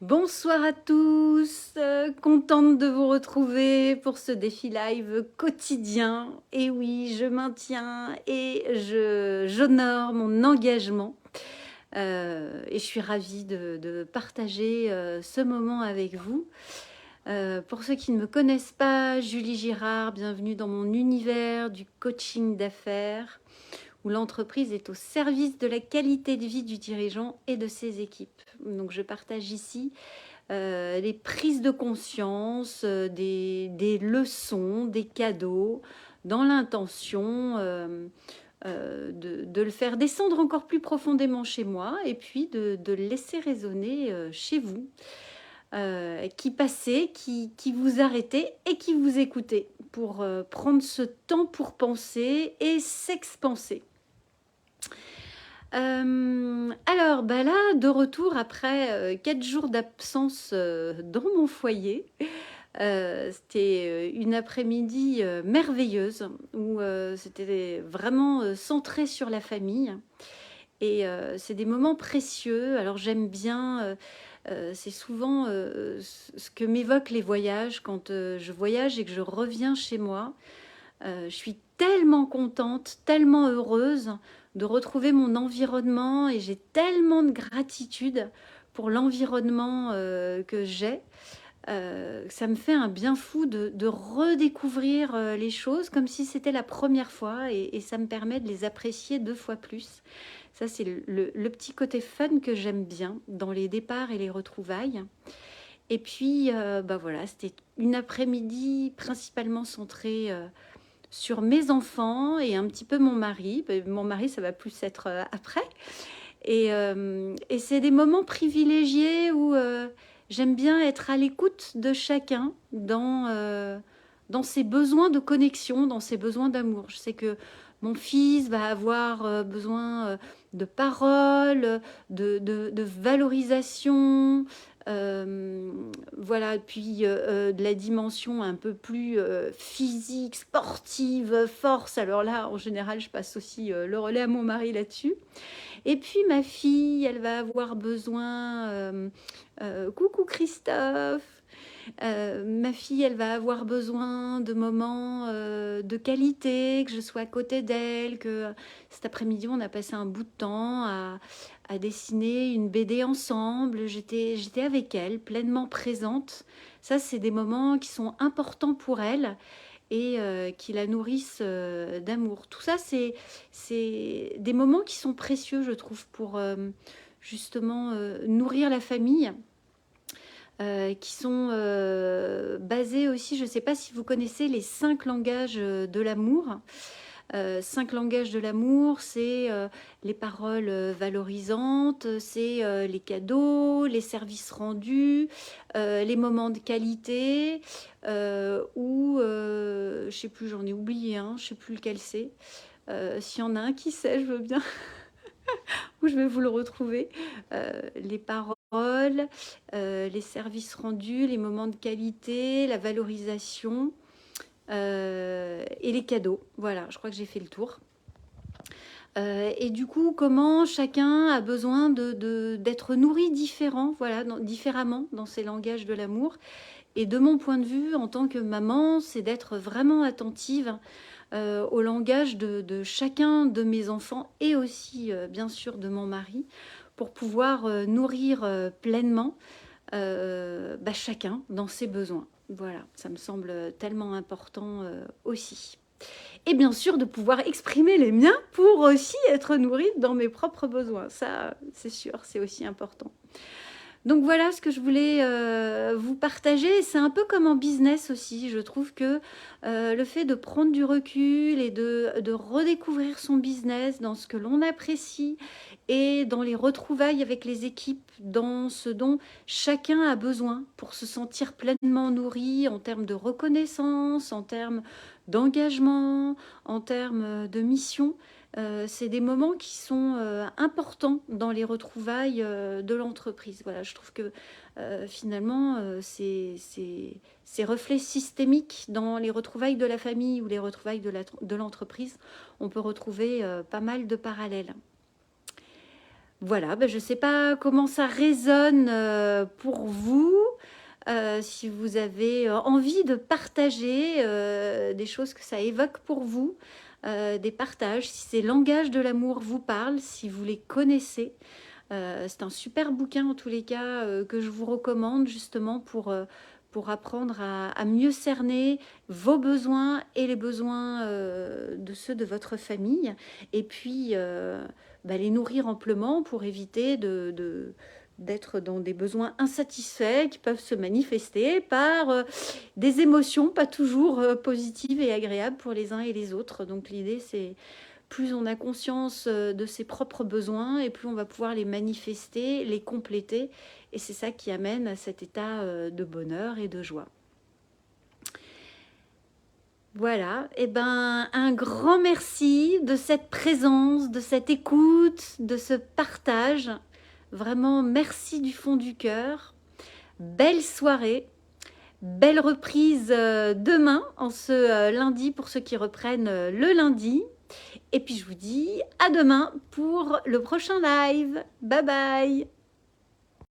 Bonsoir à tous, contente de vous retrouver pour ce défi live quotidien. Et oui, je maintiens et j'honore mon engagement. Et je suis ravie de partager ce moment avec vous. Pour ceux qui ne me connaissent pas, Julie Girard, bienvenue dans mon univers du coaching d'affaires, où l'entreprise est au service de la qualité de vie du dirigeant et de ses équipes. Donc je partage ici les prises de conscience, des leçons, des cadeaux, dans l'intention de le faire descendre encore plus profondément chez moi et puis de le laisser résonner chez vous, qui passez, qui vous arrêtez et qui vous écoutez pour prendre ce temps pour penser et s'expanser. Alors, bah là, de retour après 4 jours d'absence dans mon foyer. C'était une après-midi merveilleuse où c'était vraiment centré sur la famille. Et c'est des moments précieux. Alors j'aime bien, c'est souvent ce que m'évoquent les voyages quand je voyage et que je reviens chez moi. Je suis tellement contente, tellement heureuse de retrouver mon environnement et j'ai tellement de gratitude pour l'environnement que j'ai. Ça me fait un bien fou de redécouvrir les choses comme si c'était la première fois et ça me permet de les apprécier 2 fois plus. Ça, c'est le petit côté fun que j'aime bien dans les départs et les retrouvailles. Et puis, bah voilà, c'était une après-midi principalement centrée sur mes enfants et un petit peu mon mari. Mon mari, ça va plus être après. Et c'est des moments privilégiés où j'aime bien être à l'écoute de chacun dans ses besoins de connexion, dans ses besoins d'amour. Je sais que mon fils va avoir besoin de paroles, de valorisation, voilà, puis de la dimension un peu plus physique, sportive, force. Alors là, en général, je passe aussi le relais à mon mari là-dessus. Et puis ma fille, elle va avoir besoin, coucou Christophe, ma fille, elle va avoir besoin de moments de qualité, que je sois à côté d'elle, que cet après-midi, on a passé un bout de temps à dessiner une BD ensemble. J'étais avec elle, pleinement présente. Ça, c'est des moments qui sont importants pour elle et qui la nourrissent d'amour. Tout ça, c'est des moments qui sont précieux, je trouve, pour justement nourrir la famille, qui sont basés aussi, je ne sais pas si vous connaissez les 5 langages de l'amour. 5 langages de l'amour, c'est les paroles valorisantes, c'est les cadeaux, les services rendus, les moments de qualité, ou je ne sais plus, j'en ai oublié un, je ne sais plus lequel c'est. S'il y en a un qui sait, je veux bien, ou je vais vous le retrouver. Les paroles, les services rendus, les moments de qualité, la valorisation. Et les cadeaux. Voilà, je crois que j'ai fait le tour. Et du coup, comment chacun a besoin d'être nourri différemment dans ces langages de l'amour. Et de mon point de vue, en tant que maman, c'est d'être vraiment attentive au langage de chacun de mes enfants et aussi, bien sûr, de mon mari pour pouvoir nourrir pleinement chacun dans ses besoins. Voilà, ça me semble tellement important aussi. Et bien sûr, de pouvoir exprimer les miens pour aussi être nourrie dans mes propres besoins. Ça, c'est sûr, c'est aussi important. Donc voilà ce que je voulais vous partager. C'est un peu comme en business aussi. Je trouve que le fait de prendre du recul et de redécouvrir son business dans ce que l'on apprécie et dans les retrouvailles avec les équipes, dans ce dont chacun a besoin pour se sentir pleinement nourri en termes de reconnaissance, en termes d'engagement, en termes de mission. C'est des moments qui sont importants dans les retrouvailles de l'entreprise. Voilà, je trouve que finalement, ces reflets systémiques dans les retrouvailles de la famille ou les retrouvailles de l'entreprise, on peut retrouver pas mal de parallèles. Voilà, je ne sais pas comment ça résonne pour vous, si vous avez envie de partager des choses que ça évoque pour vous, des partages, si ces langages de l'amour vous parlent, si vous les connaissez. C'est un super bouquin en tous les cas que je vous recommande justement pour apprendre à mieux cerner vos besoins et les besoins de ceux de votre famille. Et puis les nourrir amplement pour éviter d'être dans des besoins insatisfaits qui peuvent se manifester par des émotions pas toujours positives et agréables pour les uns et les autres. Donc l'idée, c'est plus on a conscience de ses propres besoins et plus on va pouvoir les manifester, les compléter. Et c'est ça qui amène à cet état de bonheur et de joie. Voilà, et un grand merci de cette présence, de cette écoute, de ce partage. Vraiment, merci du fond du cœur. Belle soirée, belle reprise demain, en ce lundi, pour ceux qui reprennent le lundi. Et puis je vous dis à demain pour le prochain live. Bye bye!